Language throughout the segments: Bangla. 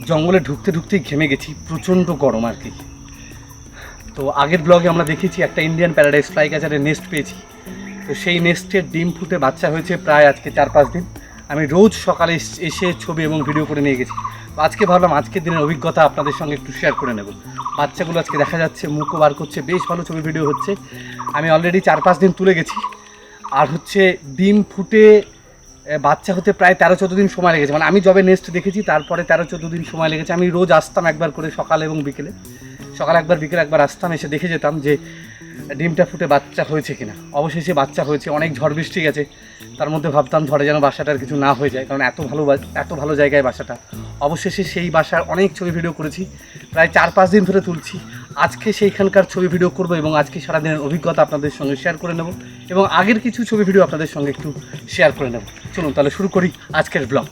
জঙ্গলে ঢুকতে ঢুকতেই ঘেমে গেছি, প্রচণ্ড গরম আর কি। তো আগের ব্লগে আমরা দেখেছি একটা ইন্ডিয়ান প্যারাডাইস ফ্লাই ক্যাচারের নেস্ট পেয়েছি। তো সেই নেস্টের ডিম ফুটে বাচ্চা হয়েছে প্রায় আজকে 4-5 দিন। আমি রোজ সকালে এসে ছবি এবং ভিডিও করে নিয়ে গেছি। আজকে ভাবলাম আজকের দিনের অভিজ্ঞতা আপনাদের সঙ্গে একটু শেয়ার করে নেব। বাচ্চাগুলো আজকে দেখা যাচ্ছে, মুখও বার করছে, বেশ ভালো ছবি ভিডিও হচ্ছে। আমি অলরেডি 4-5 দিন তুলে গেছি। আর হচ্ছে ডিম ফুটে বাচ্চা হতে প্রায় 13-14 দিন সময় লেগেছে। মানে আমি যবে নেস্ট দেখেছি তারপরে 13-14 দিন সময় লেগেছে। আমি রোজ আসতাম একবার করে, সকালে এবং বিকেলে। সকালে একবার, বিকেলে একবার আসতাম, এসে দেখে যেতাম যে ডিমটা ফুটে বাচ্চা হয়েছে কিনা। অবশেষে বাচ্চা হয়েছে। অনেক ঝড় বৃষ্টি গেছে, তার মধ্যে ভাবতাম ঝড়ে যেন বাসাটার কিছু না হয়ে যায়, কারণ এত ভালো জায়গায় বাসাটা। অবশেষে সেই বাসার অনেক ছবি ভিডিও করেছি, প্রায় 4-5 দিন ধরে তুলছি। আজকে সেইখানকার ছবি ভিডিও করব এবং আজকে সারাদিনের অভিজ্ঞতা আপনাদের সঙ্গে শেয়ার করে নেব এবং আগের কিছু ছবি ভিডিও আপনাদের সঙ্গে একটু শেয়ার করে নেব। চলুন তাহলে শুরু করি আজকের ব্লগ।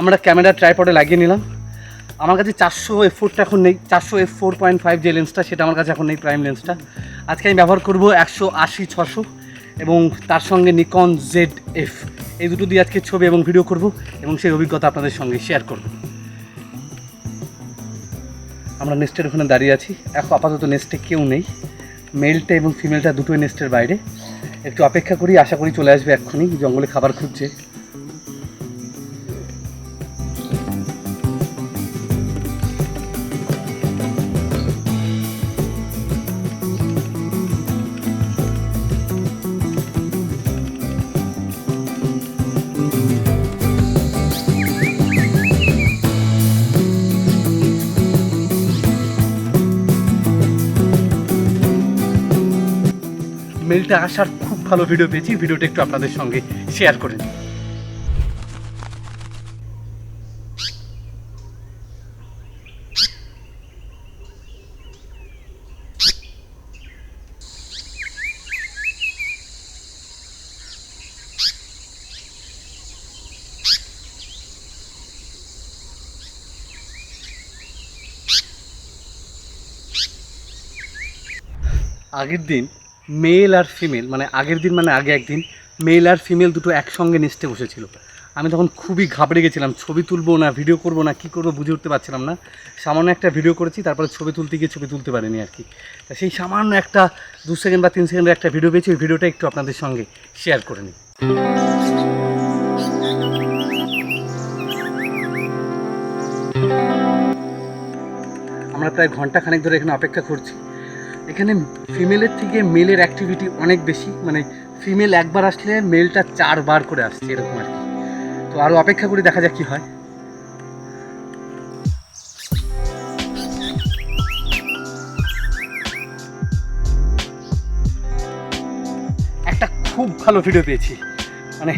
আমরা ক্যামেরা ট্রাইপডে লাগিয়ে নিলাম। আমার কাছে 400 f4টা এখন নেই, 400 f4.5 যে লেন্সটা সেটা আমার কাছে এখন নেই, প্রাইম লেন্সটা। আজকে আমি ব্যবহার করব 180-600 এবং তার সঙ্গে নিকন ZF। এই দুটো দিয়ে আজকে ছবি এবং ভিডিও করব এবং সেই অভিজ্ঞতা আপনাদের সঙ্গে শেয়ার করব। আমরা নেস্টের ওখানে দাঁড়িয়ে আছি। এখন আপাতত নেস্টে কেউ নেই, মেলটা এবং ফিমেলটা দুটোই নেস্টের বাইরে। একটু অপেক্ষা করি, আশা করি চলে আসবে এক্ষুনি। জঙ্গলে খাবার খুঁজছে। মেলটা আসার খুব ভালো ভিডিও পেয়েছি, ভিডিওটা একটু আপনাদের সঙ্গে শেয়ার করে নিই। আগের দিন মেল আর ফিমেল, মানে আগের দিন মানে আগে একদিন মেল আর ফিমেল দুটো একসঙ্গে নেস্টে বসেছিল। আমি তখন খুবই ঘাবড়ে গেছিলাম, ছবি তুলবো না ভিডিও করবো না কী করবো বুঝে উঠতে পারছিলাম না। সামান্য একটা ভিডিও করেছি, তারপরে ছবি তুলতে গিয়ে ছবি তুলতে পারিনি আর কি। তা সেই সামান্য একটা 2 সেকেন্ড বা 3 সেকেন্ডের একটা ভিডিও পেয়েছি, ওই ভিডিওটা একটু আপনাদের সঙ্গে শেয়ার করে নিই। আমরা প্রায় ঘন্টাখানেক ধরে এখানে অপেক্ষা করছি। এখানে ফিমেলের থেকে মেলের অ্যাক্টিভিটি অনেক বেশি, মানে ফিমেল একবার আসলে মেলটা 4 বার করে আসছে এরকম আর কি। তো আরও অপেক্ষা করি, দেখা যাক কী হয়। একটা খুব ভালো ভিডিও পেয়েছি, মানে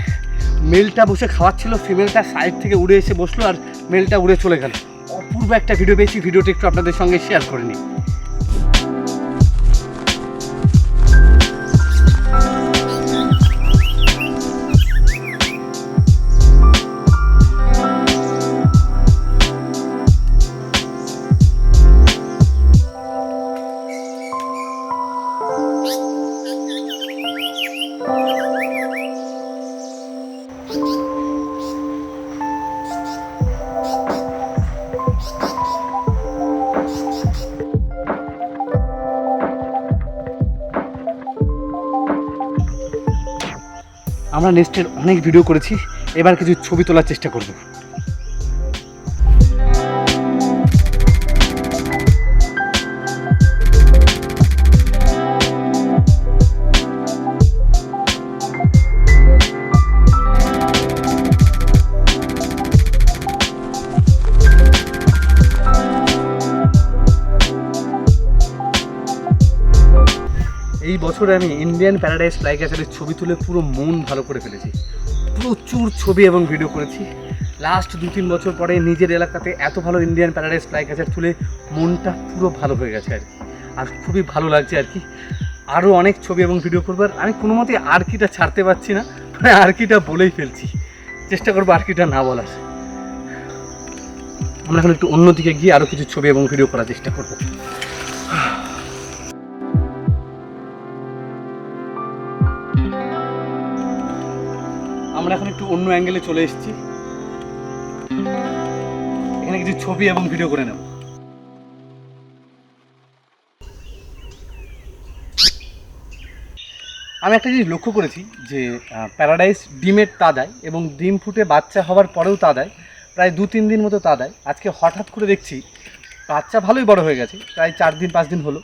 মেলটা বসে খাওয়াচ্ছিল, ফিমেলটা সাইড থেকে উড়ে এসে বসলো আর মেলটা উড়ে চলে গেল। অপূর্ব একটা ভিডিও পেয়েছি, ভিডিওটা একটু আপনাদের সঙ্গে শেয়ার করে নিই। আমরা নেস্টের অনেক ভিডিও করেছি, এবার কিছু ছবি তোলার চেষ্টা করব। এই বছরে আমি ইন্ডিয়ান প্যারাডাইস ফ্লাই ক্যাচারের ছবি তুলে পুরো মন ভালো করে ফেলেছি। প্রচুর ছবি এবং ভিডিও করেছি। লাস্ট 2-3 বছর পরে নিজের এলাকাতে এত ভালো ইন্ডিয়ান প্যারাডাইস ফ্লাই ক্যাচার তুলে মনটা পুরো ভালো হয়ে গেছে আর কি। আর খুবই ভালো লাগছে আর কি। আরও অনেক ছবি এবং ভিডিও করবার আমি কোনো মতে আরকিটা ছাড়তে পারছি না, মানে আরকিটা বলেই ফেলছি। চেষ্টা করবো আরকিটা না বলার। আমরা এখন একটু অন্যদিকে গিয়ে আরও কিছু ছবি এবং ভিডিও করার চেষ্টা করবো। আমরা এখন একটু অন্য অ্যাঙ্গেলে চলে এসেছি, এখানে কিছু ছবি এবং ভিডিও করে নেব। আমি একটা জিনিস লক্ষ্য করেছি যে প্যারাডাইস ডিমের তা দেয় এবং ডিম ফুটে বাচ্চা হওয়ার পরেও তা দেয়, প্রায় 2-3 দিন মতো তা দেয়। আজকে হঠাৎ করে দেখছি বাচ্চা ভালোই বড় হয়ে গেছে, প্রায় 4-5 দিন হলো,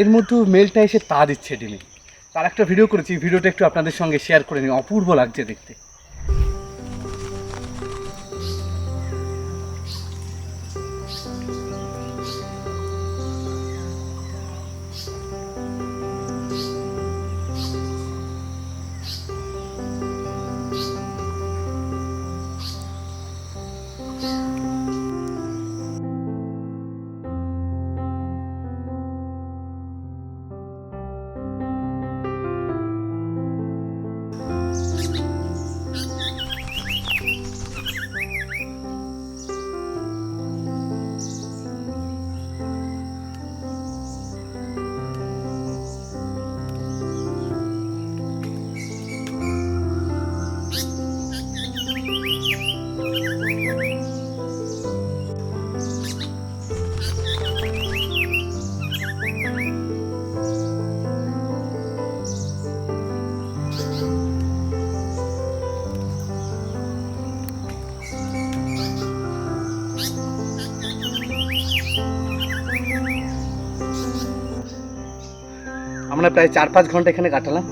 এর মধ্যেও মেলটা এসে তা দিচ্ছে ডিমে। তার একটা ভিডিও করেছি, ভিডিওটা একটু আপনাদের সঙ্গে শেয়ার করে নিই। অপূর্ব লাগছে দেখতে। আমরা প্রায় 4-5 ঘন্টা এখানে কাটালাম।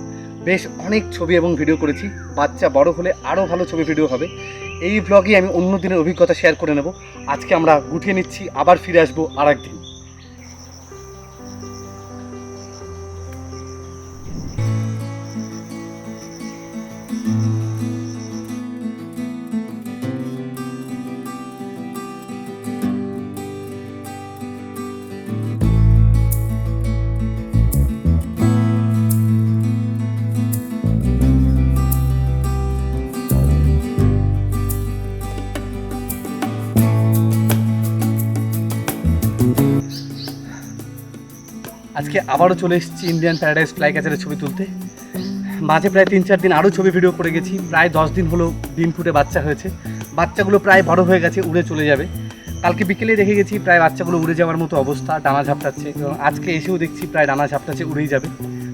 বেশ অনেক ছবি এবং ভিডিও করেছি। বাচ্চা বড় হলে আরও ভালো ছবি ভিডিও হবে। এই ব্লগে আমি অন্য দিনের অভিজ্ঞতা শেয়ার করে নেব। আজকে আমরা গুটিয়ে নিচ্ছি, আবার ফিরে আসবো আর একদিন। আজকে আবারও চলে এসেছি ইন্ডিয়ান প্যারাডাইস ফ্লাই ক্যাচারের ছবি তুলতে। মাঝে প্রায় 3-4 দিন আরও ছবি ভিডিও করে গেছি। প্রায় 10 দিন হলো ডিম ফুটে বাচ্চা হয়েছে। বাচ্চাগুলো প্রায় বড় হয়ে গেছে, উড়ে চলে যাবে। কালকে বিকেলে দেখে গেছি প্রায় বাচ্চাগুলো উড়ে যাওয়ার মতো অবস্থা, ডানা ঝাপটাচ্ছে। এবং আজকে এসেও দেখছি প্রায় ডানা ঝাপটাচ্ছে, উড়েই যাবে।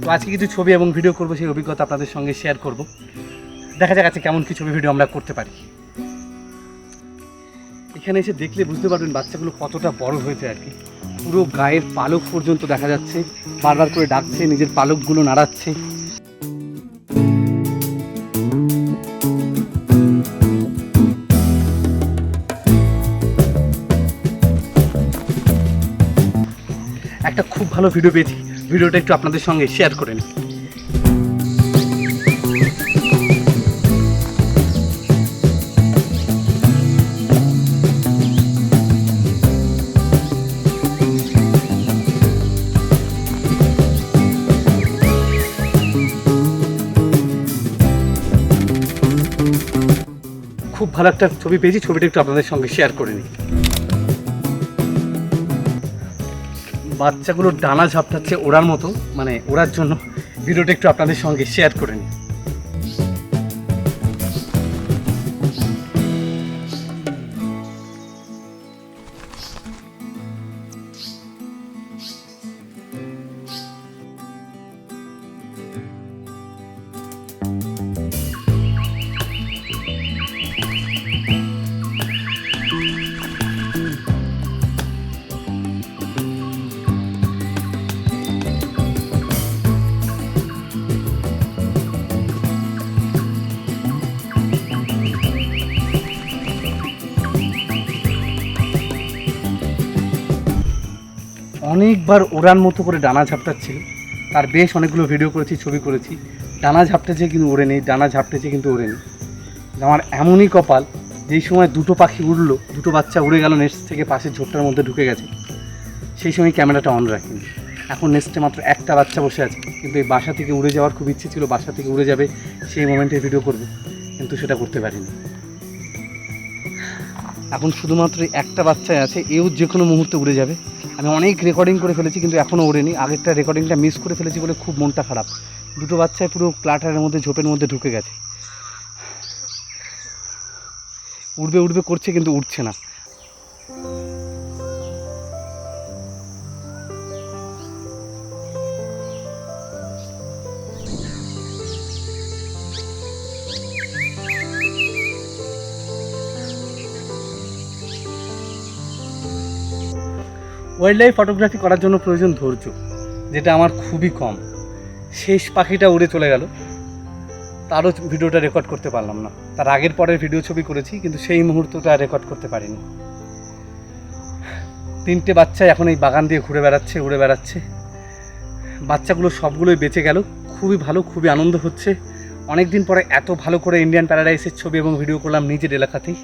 তো আজকে কিছু ছবি এবং ভিডিও করবো, সেই অভিজ্ঞতা আপনাদের সঙ্গে শেয়ার করব। দেখা যাক আছে কেমন কী ছবি ভিডিও আমরা করতে পারি। এখানে এসে দেখলে বুঝতে পারবেন বাচ্চাগুলো কতটা বড় হয়েছে আর কি। পুরো গায়ের পালক পর্যন্ত দেখা যাচ্ছে, বারবার করে ডাকছে, নিজের পালকগুলো নাড়াচ্ছে। একটা খুব ভালো ভিডিও পেয়েছি, ভিডিওটা একটু আপনাদের সঙ্গে শেয়ার করে নিই। খুব ভালো একটা ছবি পেয়েছি, ছবিটা একটু আপনাদের সঙ্গে শেয়ার করে নিই। বাচ্চাগুলো ডানা ঝাপটাচ্ছে ওড়ার মতো, মানে ওড়ার জন্য। ভিডিওটা একটু আপনাদের সঙ্গে শেয়ার করে নিই। অনেকবার ওড়ার মতো করে ডানা ঝাপটাচ্ছিল, তার বেশ অনেকগুলো ভিডিও করেছি, ছবি করেছি। ডানা ঝাপটেছে কিন্তু ওড়েনি, ডানা ঝাপটেছে কিন্তু ওড়েনি। আমার এমনই কপাল, যেই সময় দুটো পাখি উড়লো, দুটো বাচ্চা উড়ে গেল নেস্ট থেকে, পাশের ঝোপটার মধ্যে ঢুকে গেছে, সেই সময় ক্যামেরাটা অন রাখিনি। এখন নেস্টে মাত্র একটা বাচ্চা বসে আছে, কিন্তু এই বাসা থেকে উড়ে যাওয়ার খুব ইচ্ছে ছিল, বাসা থেকে উড়ে যাবে সেই মোমেন্টে ভিডিও করব, কিন্তু সেটা করতে পারিনি। এখন শুধুমাত্র একটা বাচ্চাই আছে, এও যে কোনো মুহূর্তে উড়ে যাবে। আমি অনেক রেকর্ডিং করে ফেলেছি কিন্তু এখনও ওড়েনি। আগেরটা রেকর্ডিংটা মিস করে ফেলেছি বলে খুব মনটা খারাপ। দুটো বাচ্চায় পুরো ক্লাটারের মধ্যে, ঝোপের মধ্যে ঢুকে গেছে। উড়বে উড়বে করছে কিন্তু উঠছে না। ওয়াইল্ড লাইফ ফটোগ্রাফি করার জন্য প্রয়োজন ধৈর্য, যেটা আমার খুবই কম। শেষ পাখিটা উড়ে চলে গেল, তারও ভিডিওটা রেকর্ড করতে পারলাম না। তার আগের পরের ভিডিও ছবি করেছি কিন্তু সেই মুহূর্তটা রেকর্ড করতে পারিনি। তিনটে বাচ্চা এখন এই বাগান দিয়ে ঘুরে বেড়াচ্ছে, উড়ে বেড়াচ্ছে। বাচ্চাগুলো সবগুলোই বেঁচে গেল, খুবই ভালো, খুবই আনন্দ হচ্ছে। অনেক দিন পরে এত ভালো করে ইন্ডিয়ান প্যারাডাইসের ছবি এবং ভিডিও করলাম নিজের এলাকাতেই।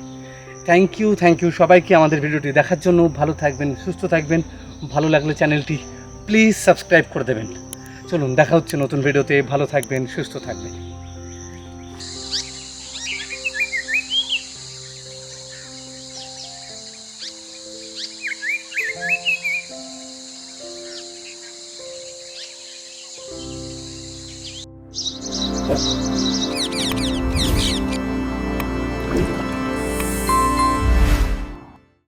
থ্যাংক ইউ সবাইকে আমাদের ভিডিওটি দেখার জন্য। ভালো থাকবেন, সুস্থ থাকবেন। ভালো লাগলে চ্যানেলটি প্লিজ সাবস্ক্রাইব করে দেবেন। চলুন, দেখা হচ্ছে নতুন ভিডিওতে। ভালো থাকবেন, সুস্থ থাকবেন।